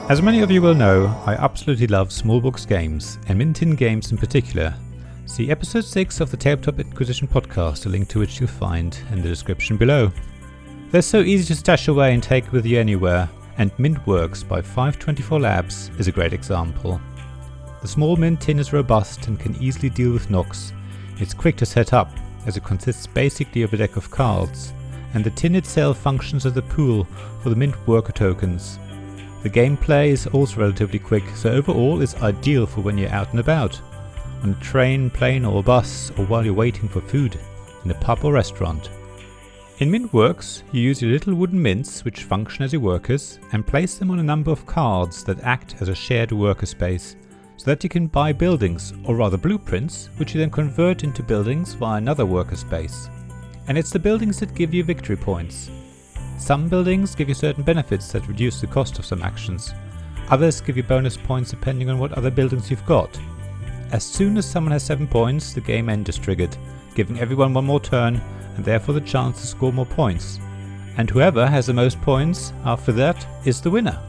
As many of you will know, I absolutely love small box games, and Min-Tin games in particular. See episode 6 of the Tabletop Inquisition podcast, a link to which you'll find in the description below. They're so easy to stash away and take with you anywhere, and Mintworks by 524 Labs is a great example. The small Min-Tin is robust and can easily deal with knocks. It's quick to set up, as it consists basically of a deck of cards, and the tin itself functions as a pool for the Mint worker tokens. The gameplay is also relatively quick, so overall it's ideal for when you're out and about, on a train, plane or bus, or while you're waiting for food in a pub or restaurant. In Mintworks, you use your little wooden mints, which function as your workers, and place them on a number of cards that act as a shared worker space, so that you can buy buildings, or rather blueprints, which you then convert into buildings via another worker space. And it's the buildings that give you victory points. Some buildings give you certain benefits that reduce the cost of some actions. Others give you bonus points depending on what other buildings you've got. As soon as someone has 7 points, the game end is triggered, giving everyone one more turn and therefore the chance to score more points. And whoever has the most points after that is the winner.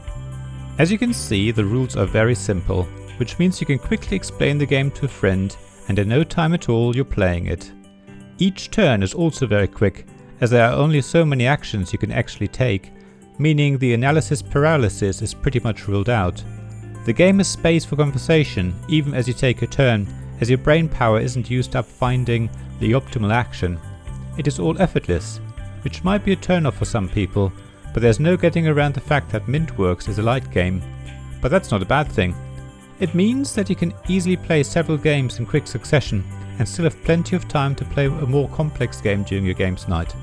As you can see, the rules are very simple, which means you can quickly explain the game to a friend, and in no time at all you're playing it. Each turn is also very quick, as there are only so many actions you can actually take, meaning the analysis paralysis is pretty much ruled out. The game has space for conversation even as you take a turn, as your brain power isn't used up finding the optimal action. It is all effortless, which might be a turn-off for some people, but there's no getting around the fact that Mintworks is a light game. But that's not a bad thing. It means that you can easily play several games in quick succession and still have plenty of time to play a more complex game during your games night.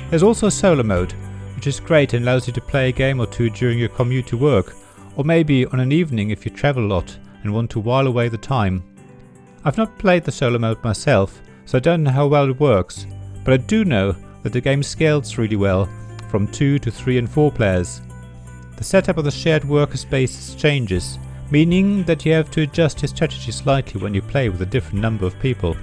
There's also a solo mode, which is great and allows you to play a game or two during your commute to work, or maybe on an evening if you travel a lot and want to while away the time. I've not played the solo mode myself, so I don't know how well it works, but I do know that the game scales really well from 2 to 3 and 4 players. The setup of the shared worker spaces changes, meaning that you have to adjust your strategy slightly when you play with a different number of people.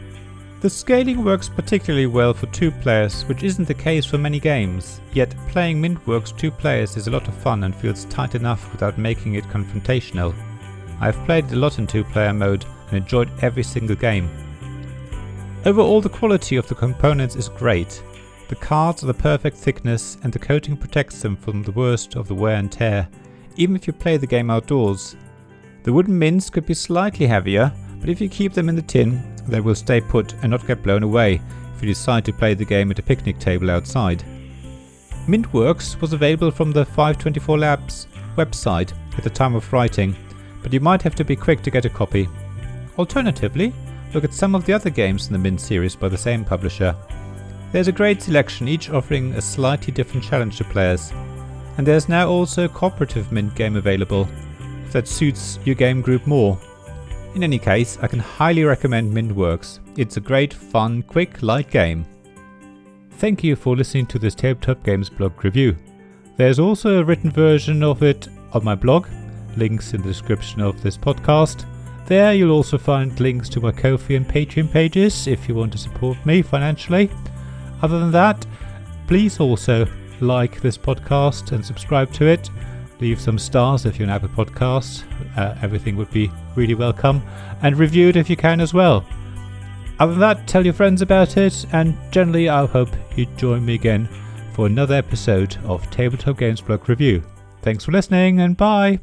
The scaling works particularly well for 2 players, which isn't the case for many games, yet playing Mintworks 2 players is a lot of fun and feels tight enough without making it confrontational. I've played it a lot in 2-player mode and enjoyed every single game. Overall, the quality of the components is great. The cards are the perfect thickness and the coating protects them from the worst of the wear and tear, even if you play the game outdoors. The wooden mints could be slightly heavier, but if you keep them in the tin, they will stay put and not get blown away if you decide to play the game at a picnic table outside. Mintworks was available from the 524 Labs website at the time of writing, but you might have to be quick to get a copy. Alternatively, look at some of the other games in the Mint series by the same publisher. There's a great selection, each offering a slightly different challenge to players. And there's now also a cooperative Mint game available, if that suits your game group more. In any case, I can highly recommend Mintworks. It's a great, fun, quick, light game. Thank you for listening to this Tabletop Games blog review. There's also a written version of it on my blog, links in the description of this podcast. There you'll also find links to my Ko-fi and Patreon pages if you want to support me financially. Other than that, please also like this podcast and subscribe to it. Leave some stars if you're an Apple Podcast. Everything would be really welcome. And review it if you can as well. Other than that, tell your friends about it. And generally, I hope you join me again for another episode of Tabletop Games Blog Review. Thanks for listening and bye.